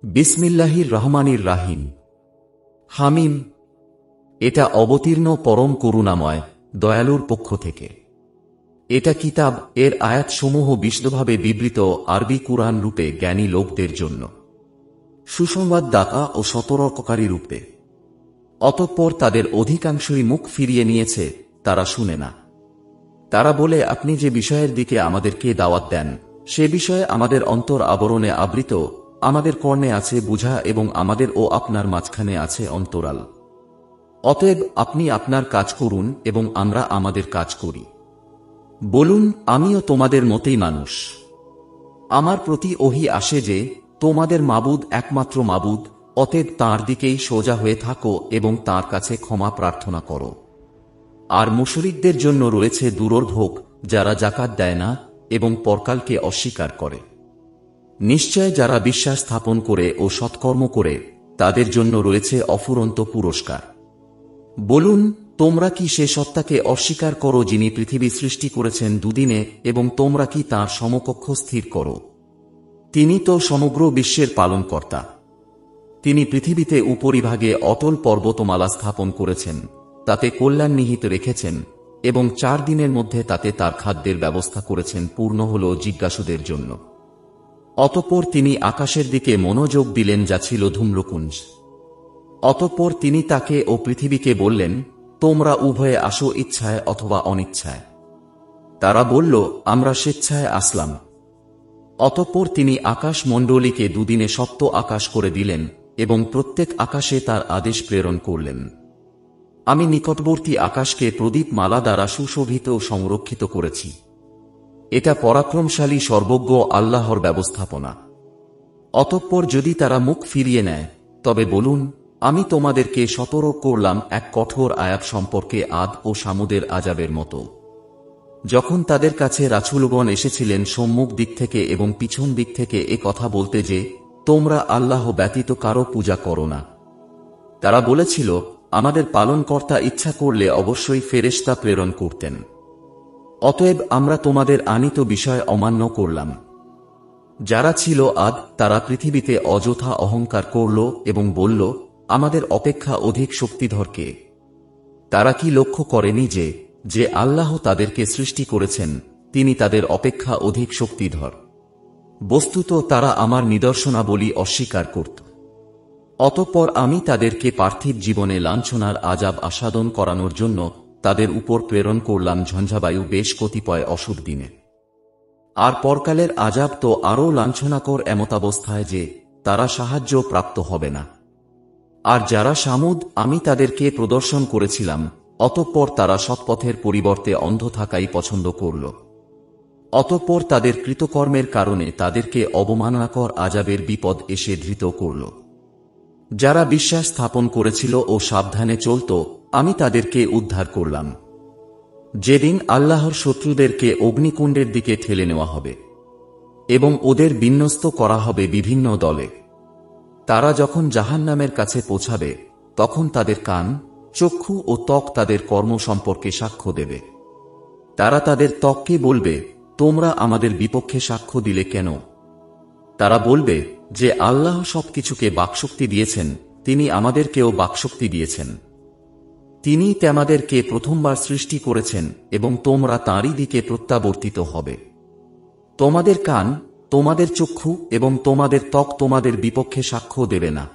বিসমিল্লাহির রহমানির রাহিম। হামিম। এটা অবতীর্ণ পরম করুণাময় দয়ালুর পক্ষ থেকে। এটা কিতাব, এর আয়াতসমূহ বিশদভাবে বিবৃত আরবি কুরআন রূপে জ্ঞানী লোকদের জন্য, সুসংবাদদাতা ও সতর্ককারী রূপে। অতঃপর তাদের অধিকাংশই মুখ ফিরিয়ে নিয়েছে, তারা শুনে না। তারা বলে, আপনি যে বিষয়ের দিকে আমাদেরকে দাওয়াত দেন সে বিষয়ে আমাদের অন্তর আবরণে আবৃত, আমাদের কর্ণে আছে বুঝা এবং আমাদের ও আপনার মাঝখানে আছে অন্তরাল। অতএব আপনি আপনার কাজ করুন এবং আমরা আমাদের কাজ করি। বলুন, আমিও তোমাদের মতোই মানুষ। আমার প্রতি ওহী আসে যে তোমাদের মাবুদ একমাত্র মাবুদ, অতএব তাঁর দিকেই সোজা হয়ে থাকো এবং তাঁর কাছে ক্ষমা প্রার্থনা করো। আর মুশরিকদের জন্য রয়েছে দুর্ভোগ, যারা যাকাত দেয় না এবং পরকালকে অস্বীকার করে। নিশ্চয় যারা বিশ্বাস স্থাপন করে ও সৎকর্ম করে তাদের জন্য রয়েছে অফুরন্ত পুরস্কার। বলুন, তোমরা কি সে সত্তাকে অস্বীকার করো যিনি পৃথিবী সৃষ্টি করেছেন দুদিনে এবং তোমরা কি তাঁর সমকক্ষ স্থির করো? তিনি তো সমগ্র বিশ্বের পালনকর্তা। তিনি পৃথিবীতে উপরিভাগে অটল পর্বতমালা স্থাপন করেছেন, তাতে কল্যাণ নিহিত রেখেছেন এবং 4 দিনের মধ্যে তাতে তার খাদ্যের ব্যবস্থা করেছেন পূর্ণ হল জিজ্ঞাসুদের জন্য। অতঃপর তিনি আকাশের দিকে মনোযোগ দিলেন যা ছিল ধূম্রপুঞ্জ। অতঃপর তিনি তাকে ও পৃথিবীকে বললেন, তোমরা উভয়ে আসো ইচ্ছায় অথবা অনিচ্ছায়। তারা বলল, আমরা স্বেচ্ছায় আসলাম। অতঃপর তিনি আকাশমণ্ডলীকে দুদিনে সপ্ত আকাশ করে দিলেন এবং প্রত্যেক আকাশে তার আদেশ প্রেরণ করলেন। আমি নিকটবর্তী আকাশকে প্রদীপমালা দ্বারা সুশোভিত ও সংরক্ষিত করেছি। এটা পরাক্রমশালী সর্বজ্ঞ আল্লাহর ব্যবস্থাপনা। অতঃপর যদি তারা মুখ ফিরিয়ে নেয়, তবে বলুন, আমি তোমাদেরকে সতর্ক করলাম এক কঠোর আয়াব সম্পর্কে, আদ ও সামুদের আযাবের মতো। যখন তাদের কাছে রাসূলগণ এসেছিলেন সম্মুখ দিক থেকে এবং পিছন দিক থেকে এ কথা বলতে যে, তোমরা আল্লাহ ব্যতীত কারো পূজা করো না। তারা বলেছিল, আমাদের পালনকর্তা ইচ্ছা করলে অবশ্যই ফেরেশতা প্রেরণ করতেন। অতএব আমরা তোমাদের আনীত বিষয় অমান্য করলাম। যারা ছিল আদ, তারা পৃথিবীতে অযথা অহংকার করল এবং বলল, আমাদের অপেক্ষা অধিক শক্তিধর কে? তারা কি লক্ষ্য করেনি যে আল্লাহ তাদেরকে সৃষ্টি করেছেন, তিনি তাদের অপেক্ষা অধিক শক্তিধর? বস্তুত তারা আমার নিদর্শনাবলী অস্বীকার করত। অতঃপর আমি তাদেরকে পার্থিব জীবনে লাঞ্ছনার আযাব আস্বাদন করানোর জন্য তাদের উপর প্রেরণ করলাম ঝঞ্ঝাবায়ু বেশ কতিপয় অসুর দিনে। আর পরকালের আযাব তো আরও লাঞ্ছনাকর, এমতাবস্থায় যে তারা সাহায্য প্রাপ্ত হবে না। আর যারা সামুদ, আমি তাদেরকে প্রদর্শন করেছিলাম, অতঃপর তারা সৎপথের পরিবর্তে অন্ধ থাকাই পছন্দ করল। অতঃপর তাদের কৃতকর্মের কারণে তাদেরকে অবমাননাকর আযাবের বিপদ এসে ধৃত করল। যারা বিশ্বাস স্থাপন করেছিল ও সাবধানে চলত, আমি তাদেরকে উদ্ধার করলাম। যেদিন আল্লাহর শত্রুদেরকে অগ্নিকুণ্ডের দিকে ঠেলে নেওয়া হবে এবং ওদের বিন্যস্ত করা হবে বিভিন্ন দলে। তারা যখন জাহান্নামের কাছে পৌঁছাবে, তখন তাদের কান, চক্ষু ও ত্বক তাদের কর্ম সম্পর্কে সাক্ষ্য দেবে। তারা তাদের ত্বককে বলবে, তোমরা আমাদের বিপক্ষে সাক্ষ্য দিলে কেন? তারা বলবে যে আল্লাহ সবকিছুকে বাকশক্তি দিয়েছেন, তিনি আমাদেরকেও বাকশক্তি দিয়েছেন। তিনি তোমাদেরকে প্রথমবার সৃষ্টি করেছেন এবং তোমরা তাঁরই দিকে প্রত্যাবর্তিত হবে। তোমাদের কান, তোমাদের চক্ষু এবং তোমাদের ত্বক তোমাদের বিপক্ষে সাক্ষ্য দেবে না।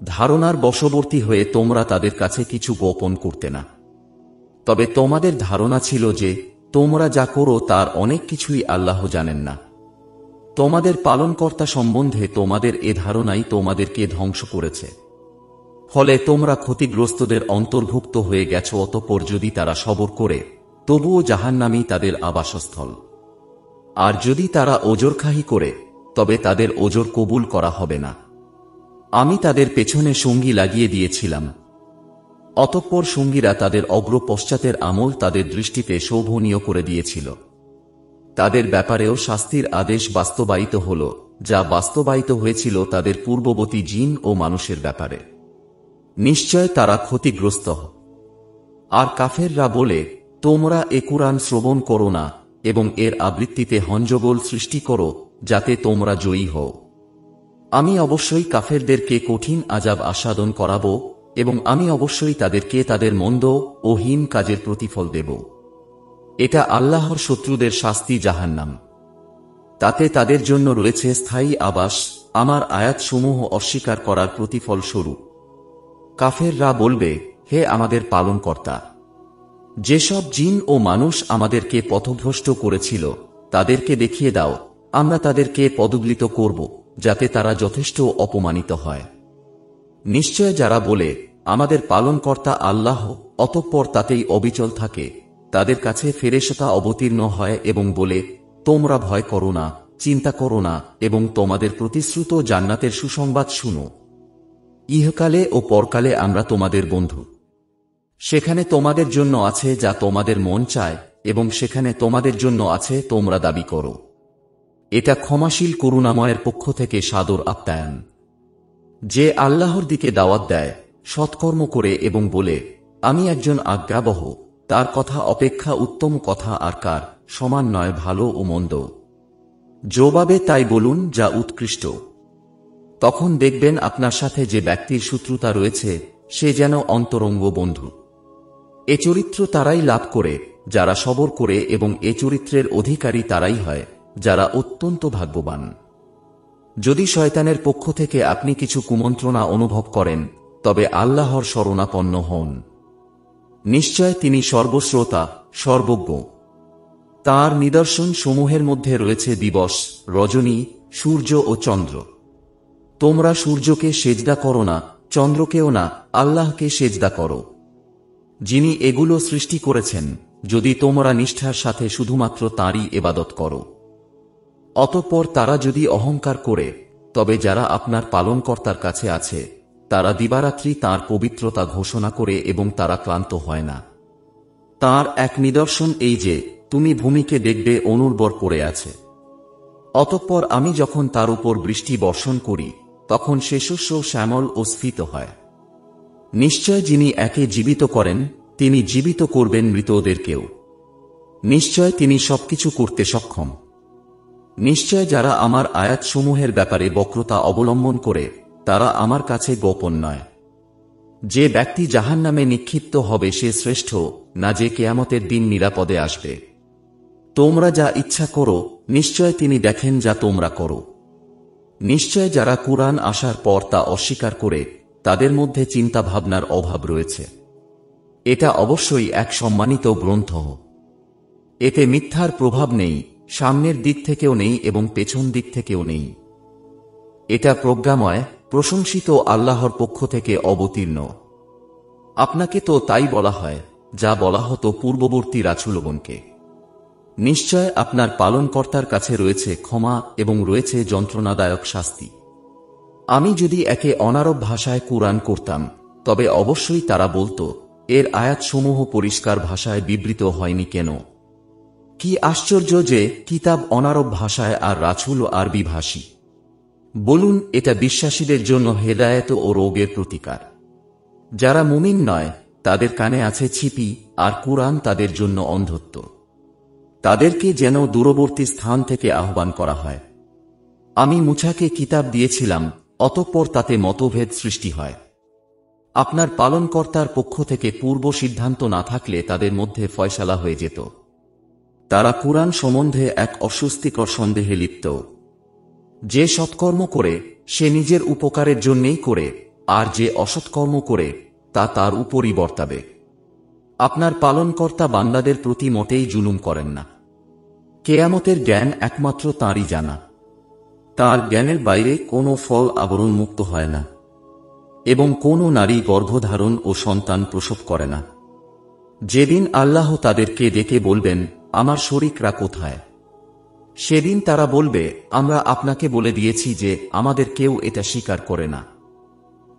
ধারণার বশবর্তী হয়ে তোমরা তাদের কাছে কিছু গোপন করতে না। তবে তোমাদের ধারণা ছিল যে তোমরা যা করো তার অনেক কিছুই আল্লাহ জানেন না। তোমাদের পালনকর্তা সম্বন্ধে তোমাদের এ ধারণাই তোমাদেরকে ধ্বংস করেছে। ফলে তোমরা ক্ষতিগ্রস্তদের অন্তর্ভুক্ত হয়ে গেছ। অতঃপর যদি তারা সবর করে, তবুও জাহান্নামই তাদের আবাসস্থল। আর যদি তারা ওজরখাহি করে, তবে তাদের ওজর কবুল করা হবে না। আমি তাদের পেছনে সঙ্গী লাগিয়ে দিয়েছিলাম। অতঃপর সঙ্গীরা তাদের অগ্র পশ্চাতের আমল তাদের দৃষ্টিতে শোভনীয় করে দিয়েছিল। তাদের ব্যাপারেও শাস্তির আদেশ বাস্তবায়িত হল, যা বাস্তবায়িত হয়েছিল তাদের পূর্ববর্তী জিন ও মানুষের ব্যাপারে। নিশ্চয় তারা ক্ষতিগ্রস্ত। আর কাফেররা বলে, তোমরা এ কুরআন শ্রবণ করো না এবং এর আবৃত্তিতে হঞ্জগোল সৃষ্টি করো, যাতে তোমরা জয়ী হও। আমি অবশ্যই কাফেরদেরকে কঠিন আযাব আস্বাদন করাব এবং আমি অবশ্যই তাদেরকে তাদের মন্দ ও হীন কাজের প্রতিফল দেব। এটা আল্লাহর শত্রুদের শাস্তি জাহান্নাম। তাতে তাদের জন্য রয়েছে স্থায়ী আবাস, আমার আয়াতসমূহ অস্বীকার করার প্রতিফল স্বরূপ। কাফেররা বলবে, হে আমাদের পালনকর্তা, যেসব জিন ও মানুষ আমাদেরকে পথভ্রষ্ট করেছিল তাদেরকে দেখিয়ে দাও, আমরা তাদেরকে পদদলিত করব, যাতে তারা যথেষ্ট অপমানিত হয়। নিশ্চয় যারা বলে আমাদের পালনকর্তা আল্লাহ, অতঃপর তাতেই অবিচল থাকে, তাদের কাছে ফেরেশতা অবতীর্ণ হয় এবং বলে, তোমরা ভয় করো না, চিন্তা করো না এবং তোমাদের প্রতিশ্রুত জান্নাতের সুসংবাদ শুনো। ইহকালে ও পরকালে আমরা তোমাদের বন্ধু। সেখানে তোমাদের জন্য আছে যা তোমাদের মন চায় এবং সেখানে তোমাদের জন্য আছে তোমরা দাবি করো। এটা ক্ষমাশীল করুণাময়ের পক্ষ থেকে সাদর আপ্যায়ন। যে আল্লাহর দিকে দাওয়াত দেয় সৎকর্ম করে এবং বলে, আমি একজন আজ্ঞাবহ, তার কথা অপেক্ষা উত্তম কথা আর কার সমান নয় ভালো ও মন্দ। জবাবে তাই বলুন যা উৎকৃষ্ট। তখন দেখবেন আপনার সাথে যে ব্যক্তির শত্রুতা রয়েছে সে যেন অন্তরঙ্গ বন্ধু। এ চরিত্র তারাই লাভ করে যারা সবর করে এবং এ চরিত্রের অধিকারী তারাই হয় যারা অত্যন্ত ভাগ্যবান। যদি শয়তানের পক্ষ থেকে আপনি কিছু কুমন্ত্রণা অনুভব করেন তবে আল্লাহর শরণাপন্ন হন। নিশ্চয় তিনি সর্বশ্রোতা, সর্বজ্ঞ। তাঁর নিদর্শন সমূহের মধ্যে রয়েছে দিবস, রজনী, সূর্য ও চন্দ্র। তোমরা সূর্যকে সেজদা করো না, চন্দ্রকেও না, আল্লাহকে সেজদা করো, যিনি এগুলো সৃষ্টি করেছেন, যদি তোমরা নিষ্ঠার সাথে শুধুমাত্র তাঁরই ইবাদত করো। অতঃপর তারা যদি অহংকার করে, তবে যারা আপনার পালনকর্তার কাছে আছে তারা দিবারাত্রি তাঁর পবিত্রতা ঘোষণা করে এবং তারা ক্লান্ত হয় না। তাঁর এক নিদর্শন এই যে তুমি ভূমিকে দেখবে অনুর্বর পড়ে আছে। অতঃপর আমি যখন তার উপর বৃষ্টি বর্ষণ করি তখন সে শস্য শ্যামল ও স্ফীত হয়। নিশ্চয় যিনি একে জীবিত করেন তিনি জীবিত করবেন মৃতদেরকেও। নিশ্চয় তিনি সবকিছু করতে সক্ষম। নিশ্চয় যারা আমার আয়াতসমূহের ব্যাপারে বক্রতা অবলম্বন করে তারা আমার কাছে গোপন নয়। যে ব্যক্তি জাহান্নামে নিক্ষিপ্ত হবে সে শ্রেষ্ঠ না যে কিয়ামতের দিন নিরাপদে আসবে। তোমরা যা ইচ্ছা করো নিশ্চয় তিনি দেখেন যা তোমরা করো। নিশ্চয় যারা কুরআন আসার পর তা অস্বীকার করে তাদের মধ্যে চিন্তা ভাবনার অভাব রয়েছে। এটা অবশ্যই এক সম্মানিত গ্রন্থ। এতে মিথ্যার প্রভাব নেই, সামনের দিক থেকেও নেই এবং পেছন দিক থেকেও নেই। এটা প্রজ্ঞাময়, প্রশংসিত আল্লাহর পক্ষ থেকে অবতীর্ণ। আপনাকে তো তাই বলা হয় যা বলা হতো পূর্ববর্তী রাসূলগণকে। নিশ্চয় আপনার পালনকর্তার কাছে রয়েছে ক্ষমা এবং রয়েছে যন্ত্রণাদায়ক শাস্তি। আমি যদি একে অনারব ভাষায় কুরআন করতাম তবে অবশ্যই তারা বলতো, এর আয়াতসমূহ পরিষ্কার ভাষায় বিবৃত হয়নি কেন? কি আশ্চর্য যে কিতাব অনারব ভাষায় আর রাসূল আরবি ভাষী। বলুন, এটা বিশ্বাসীদের জন্য হেদায়েত ও রোগের প্রতিকার। যারা মুমিন নয় তাদের কানে আছে ছিপি আর কুরআন তাদের জন্য অন্ধত্ব। তাদেরকে যেন দূরবর্তী স্থান থেকে আহ্বান করা হয়। আমি মূসাকে কিতাব দিয়েছিলাম, অতঃপর তাতে মতভেদ সৃষ্টি হয়। আপনার পালনকর্তার পক্ষ থেকে পূর্ব সিদ্ধান্ত না থাকলে তাদের মধ্যে ফয়সালা হয়ে যেত। তারা কুরআন সম্বন্ধে এক অস্বস্তিকর সন্দেহে লিপ্ত। যে সৎকর্ম করে সে নিজের উপকারের জন্যেই করে, আর যে অসৎকর্ম করে তা তার উপরই বর্তাবে। আপনার পালনকর্তা বান্দাদের প্রতি মোটেই জুলুম করেন না। কেয়ামতের জ্ঞান একমাত্র তাঁরই জানা। তাঁর জ্ঞানের বাইরে কোনো ফল আবরণ মুক্ত হয় না এবং কোনো নারী গর্ভধারণ ও সন্তান প্রসব করে না। যেদিন আল্লাহ তাদেরকে ডেকে বলবেন, আমার শরীকরা কোথায়? সেদিন তারা বলবে, আমরা আপনাকে বলে দিয়েছি যে আমাদের কেউ এটা স্বীকার করে না।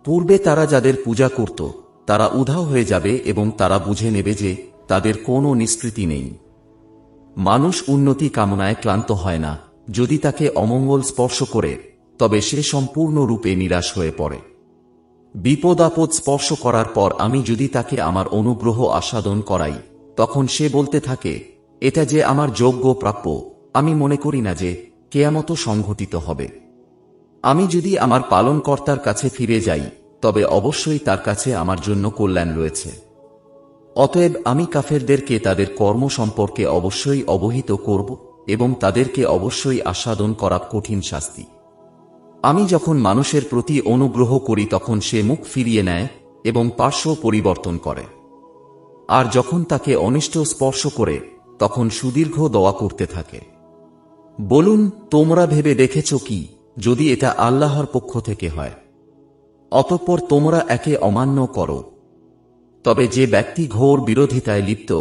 পূর্বে তারা যাদের পূজা করত তারা উধাও হয়ে যাবে এবং তারা বুঝে নেবে যে তাদের কোনো নিষ্কৃতি নেই। মানুষ উন্নতি কামনায় ক্লান্ত হয় না, যদি তাকে অমঙ্গল স্পর্শ করে তবে সে সম্পূর্ণরূপে নিরাশ হয়ে পড়ে। বিপদ আপদ স্পর্শ করার পর আমি যদি তাকে আমার অনুগ্রহ আস্বাদন করাই তখন সে বলতে থাকে, এটা যে আমার যোগ্য প্রাপ্য, আমি মনে করি না যে কেয়ামত সংঘটিত হবে। আমি যদি আমার পালনকর্তার কাছে ফিরে যাই তবে অবশ্যই তার কাছে আমার জন্য কল্যাণ রয়েছে। অতএব আমি কাফেরদেরকে তাদের কর্ম সম্পর্কে অবশ্যই অবহিত করব এবং তাদেরকে অবশ্যই আস্বাদন করা কঠিন শাস্তি। আমি যখন মানুষের প্রতি অনুগ্রহ করি তখন সে মুখ ফিরিয়ে নেয় এবং পার্শ্ব পরিবর্তন করে, আর যখন তাকে অনিষ্ট স্পর্শ করে তখন সুদীর্ঘ দোয়া করতে থাকে। বলুন, তোমরা ভেবে দেখেছ কি যদি এটা আল্লাহর পক্ষ থেকে হয়, অতঃপর তোমরা একে অমান্য করো? তবে যে ব্যক্তি ঘোর বিরোধিতায় লিপ্ত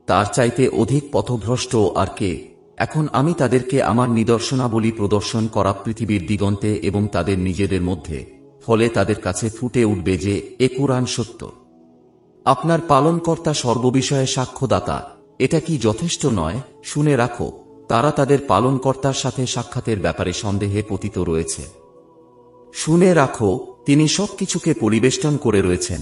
তার চাইতে অধিক পথভ্রষ্ট আর কে? এখন আমি তাদেরকে আমার নিদর্শনাবলী প্রদর্শন করা পৃথিবীর দিগন্তে এবং তাদের নিজেদের মধ্যে, ফলে তাদের কাছে ফুটে উঠবে যে এ কুরআন সত্য। আপনার পালনকর্তা সর্ববিষয়ে সাক্ষ্যদাতা, এটা কি যথেষ্ট নয়? শুনে রাখো, তারা তাদের পালনকর্তার সাথে সাক্ষাতের ব্যাপারে সন্দেহে পতিত রয়েছে। শুনে রাখো, তিনি সবকিছুকে পরিবেষ্টন করে রয়েছেন।